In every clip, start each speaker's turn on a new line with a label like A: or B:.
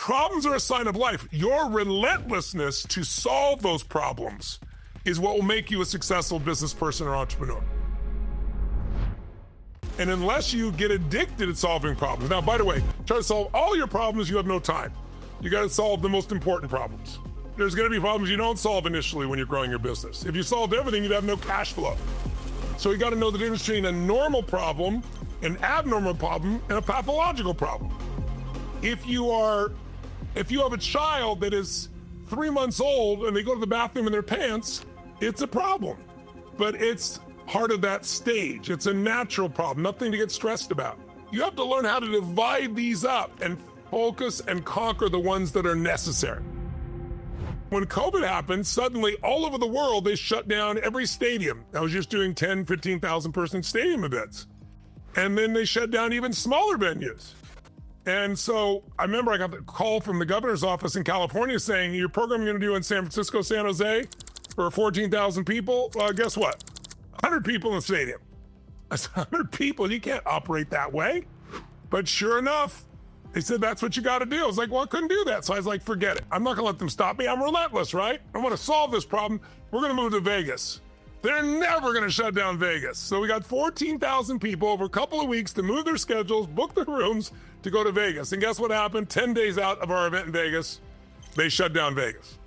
A: problems are a sign of life. Your relentlessness to solve those problems is what will make you a successful business person or entrepreneur. And unless you get addicted at solving problems, now, by the way, try to solve all your problems, you have no time. You got to solve the most important problems. There's going to be problems you don't solve initially when you're growing your business. If you solved everything, you'd have no cash flow. So you got to know the difference between a normal problem, an abnormal problem, and a pathological problem. If you have a child that is 3 months old and they go to the bathroom in their pants, it's a problem. But it's part of that stage. It's a natural problem, nothing to get stressed about. You have to learn how to divide these up and focus and conquer the ones that are necessary. When COVID happened, suddenly all over the world, they shut down every stadium. I was just doing 10, 15,000 person stadium events. And then they shut down even smaller venues. And so I remember I got the call from the governor's office in California saying, your program you're gonna do in San Francisco, San Jose for 14,000 people, guess what? 100 people in the stadium. I said, 100 people, you can't operate that way. But sure enough, they said, that's what you got to do. I was like, well, I couldn't do that. So I was like, forget it. I'm not going to let them stop me. I'm relentless, right? I want to solve this problem. We're going to move to Vegas. They're never going to shut down Vegas. So we got 14,000 people over a couple of weeks to move their schedules, book their rooms to go to Vegas. And guess what happened? 10 days out of our event in Vegas, they shut down Vegas.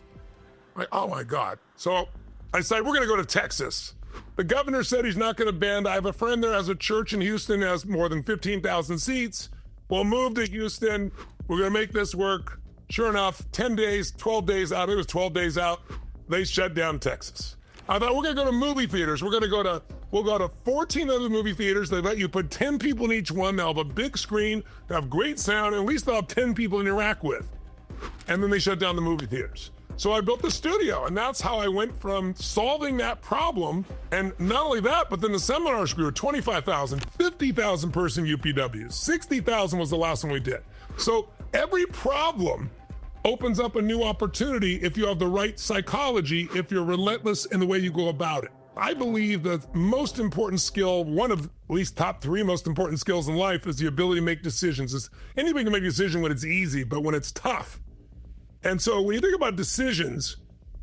A: Like, oh my God. So I decided we're going to go to Texas. The governor said he's not going to bend. I have a friend there has a church in Houston, has more than 15,000 seats. We'll move to Houston. We're going to make this work. Sure enough, 10 days, 12 days out, it was 12 days out, they shut down Texas. I thought, we're going to go to movie theaters. We'll go to 14 other movie theaters. They let you put 10 people in each one. They'll have a big screen, they'll have great sound, and at least they'll have 10 people to interact with. And then they shut down the movie theaters. So I built the studio, and that's how I went from solving that problem. And not only that, but then the seminars grew 25,000, 50,000 person UPWs, 60,000 was the last one we did. So every problem opens up a new opportunity if you have the right psychology, if you're relentless in the way you go about it. I believe the most important skill, one of at least top 3 most important skills in life, is the ability to make decisions. Anybody can make a decision when it's easy, but when it's tough. And so when you think about decisions,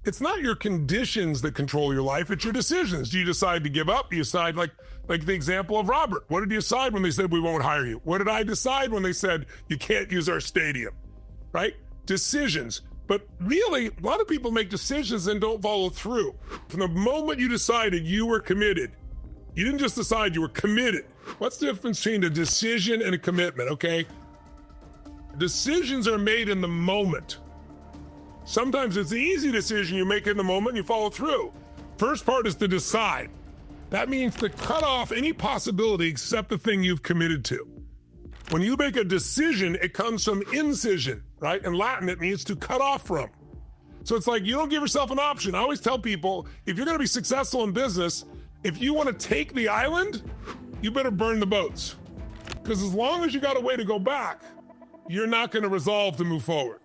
A: it's not your conditions that control your life, it's your decisions. Do you decide to give up? Do you decide, like the example of Robert? What did you decide when they said we won't hire you? What did I decide when they said you can't use our stadium, right? Decisions. But really, a lot of people make decisions and don't follow through. From the moment you decided you were committed, you didn't just decide, you were committed. What's the difference between a decision and a commitment, okay? Decisions are made in the moment. Sometimes it's the easy decision you make in the moment and you follow through. First part is to decide. That means to cut off any possibility except the thing you've committed to. When you make a decision, it comes from incision, right? In Latin, it means to cut off from. So it's like you don't give yourself an option. I always tell people, if you're gonna be successful in business, if you wanna take the island, you better burn the boats. Because as long as you got a way to go back, you're not gonna resolve to move forward.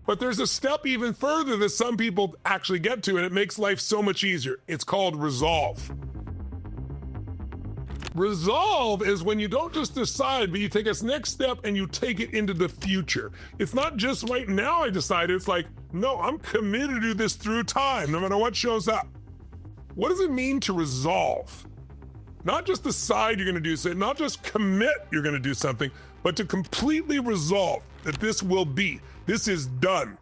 A: But there's a step even further that some people actually get to, and it makes life so much easier. It's called resolve. Resolve is when you don't just decide, but you take this next step and you take it into the future. It's not just right now I decided, it's like, no, I'm committed to do this through time, no matter what shows up. What does it mean to resolve? Not just decide you're gonna do something, not just commit you're gonna do something, but to completely resolve that this will be. This is done.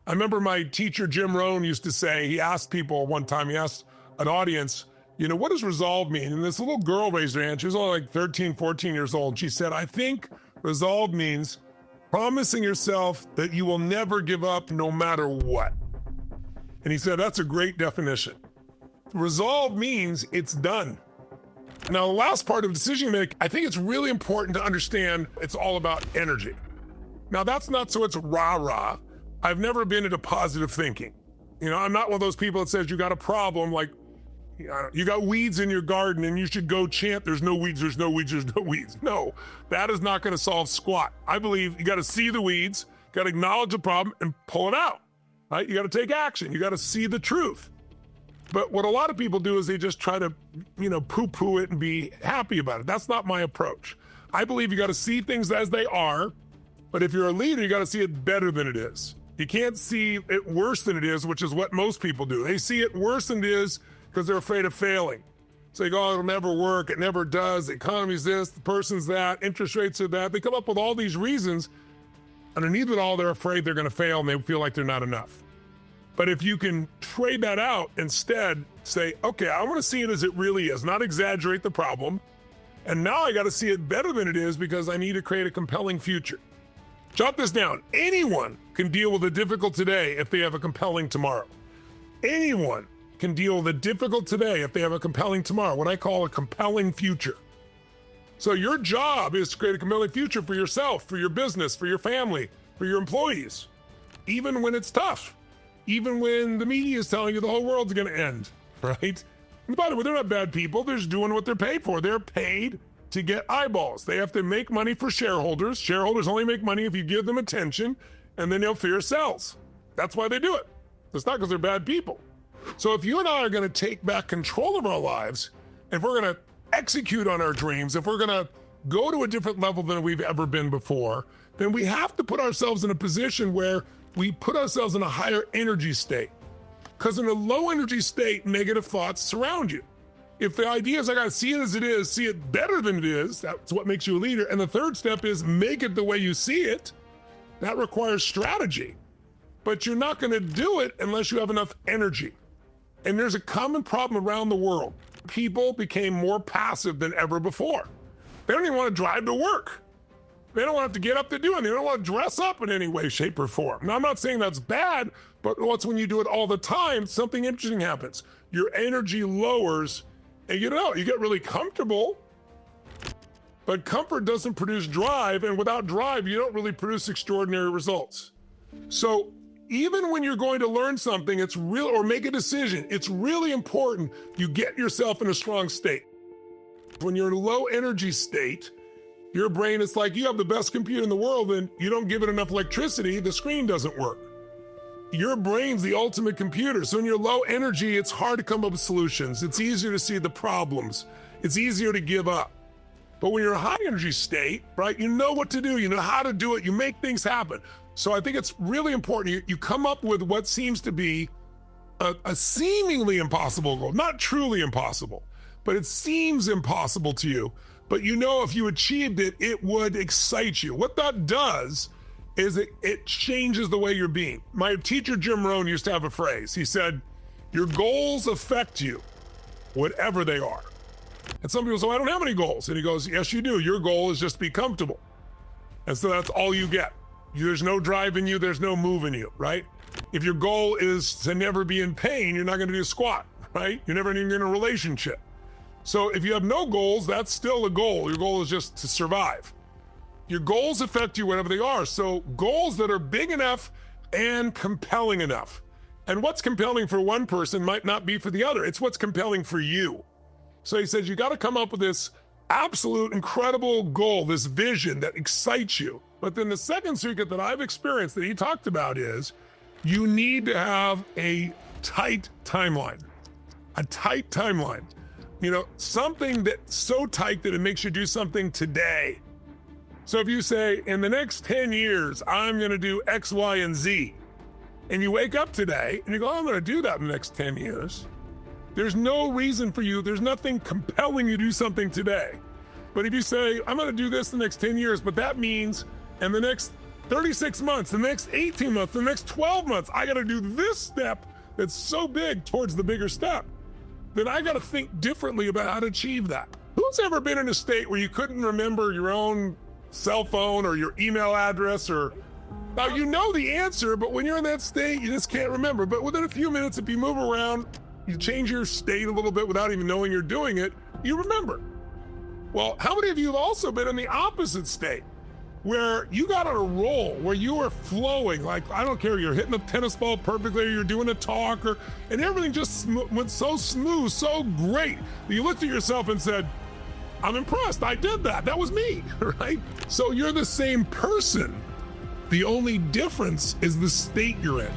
A: I remember my teacher, Jim Rohn, used to say, he asked people one time, he asked an audience, what does resolve mean? And this little girl raised her hand. She was only like 13, 14 years old. She said, I think resolve means promising yourself that you will never give up no matter what. And he said, that's a great definition. Resolve means it's done. Now, the last part of decision making, I think it's really important to understand it's all about energy. Now, that's not so it's rah-rah. I've never been into positive thinking. I'm not one of those people that says you got a problem, like you got weeds in your garden and you should go chant, there's no weeds, there's no weeds, there's no weeds. No, that is not gonna solve squat. I believe you gotta see the weeds, gotta acknowledge the problem and pull it out, right? You gotta take action, you gotta see the truth. But what a lot of people do is they just try to, poo-poo it and be happy about it. That's not my approach. I believe you gotta see things as they are, But if you're a leader, you got to see it better than it is. You can't see it worse than it is, which is what most people do. They see it worse than it is because they're afraid of failing. So they go, oh, it'll never work, it never does, the economy's this, the person's that, interest rates are that. They come up with all these reasons. Underneath it all, they're afraid they're gonna fail and they feel like they're not enough. But if you can trade that out, instead say, okay, I wanna see it as it really is, not exaggerate the problem. And now I gotta see it better than it is because I need to create a compelling future. Jot this down. Anyone can deal with the difficult today if they have a compelling tomorrow. Anyone can deal with the difficult today if they have a compelling tomorrow, what I call a compelling future. So your job is to create a compelling future for yourself, for your business, for your family, for your employees, even when it's tough, even when the media is telling you the whole world's gonna end, right? And by the way, they're not bad people, they're just doing what they're paid for. They're paid to get eyeballs. They have to make money for shareholders. Shareholders only make money if you give them attention, and then they'll fear sells. That's why they do it. It's not because they're bad people. So if you and I are gonna take back control of our lives, if we're gonna execute on our dreams, if we're gonna go to a different level than we've ever been before, then we have to put ourselves in a position where we put ourselves in a higher energy state. Because in a low energy state, negative thoughts surround you. If the idea is I gotta see it as it is, see it better than it is, that's what makes you a leader. And the third step is make it the way you see it. That requires strategy. But you're not gonna do it unless you have enough energy. And there's a common problem around the world. People became more passive than ever before. They don't even want to drive to work. They don't want to get up to do anything. They don't want to dress up in any way, shape, or form. Now, I'm not saying that's bad, but what's when you do it all the time, something interesting happens. Your energy lowers, and you get really comfortable, but comfort doesn't produce drive, and without drive, you don't really produce extraordinary results. So even when you're going to learn something, it's real, or make a decision, it's really important you get yourself in a strong state. When you're in a low energy state, your brain is like, you have the best computer in the world and you don't give it enough electricity, the screen doesn't work. Your brain's the ultimate computer. So when you're low energy, it's hard to come up with solutions. It's easier to see the problems. It's easier to give up. But when you're in a high energy state, right, you know what to do, you know how to do it, you make things happen. So I think it's really important you come up with what seems to be a seemingly impossible goal, not truly impossible, but it seems impossible to you. But you know if you achieved it, it would excite you. What that does is it changes the way you're being. My teacher, Jim Rohn, used to have a phrase. He said, your goals affect you, whatever they are. And some people say, I don't have any goals. And he goes, yes, you do. Your goal is just to be comfortable. And so that's all you get. There's no drive in you, there's no move in you, right? If your goal is to never be in pain, you're not gonna do squat, right? You're never even in a relationship. So if you have no goals, that's still a goal. Your goal is just to survive. Your goals affect you whatever they are. So goals that are big enough and compelling enough. And what's compelling for one person might not be for the other. It's what's compelling for you. So he says, you gotta come up with this absolute incredible goal, this vision that excites you. But then the second secret that I've experienced that he talked about is you need to have a tight timeline. A tight timeline. You know, something that's so tight that it makes you do something today. So if you say, in the next 10 years, I'm gonna do X, Y, and Z, and you wake up today and you go, oh, I'm gonna do that in the next 10 years. There's no reason for you, there's nothing compelling you to do something today. But if you say, I'm gonna do this the next 10 years, but that means in the next 36 months, the next 18 months, the next 12 months, I gotta do this step that's so big towards the bigger step, then I gotta think differently about how to achieve that. Who's ever been in a state where you couldn't remember your own cell phone or your email address or, now you know the answer, but when you're in that state, you just can't remember. But within a few minutes, if you move around, you change your state a little bit without even knowing you're doing it, you remember. Well, how many of you have also been in the opposite state? Where you got on a roll, where you were flowing, like, I don't care, you're hitting the tennis ball perfectly, or you're doing a talk, and everything just went so smooth, so great, that you looked at yourself and said, I'm impressed, I did that, that was me, right? So you're the same person. The only difference is the state you're in.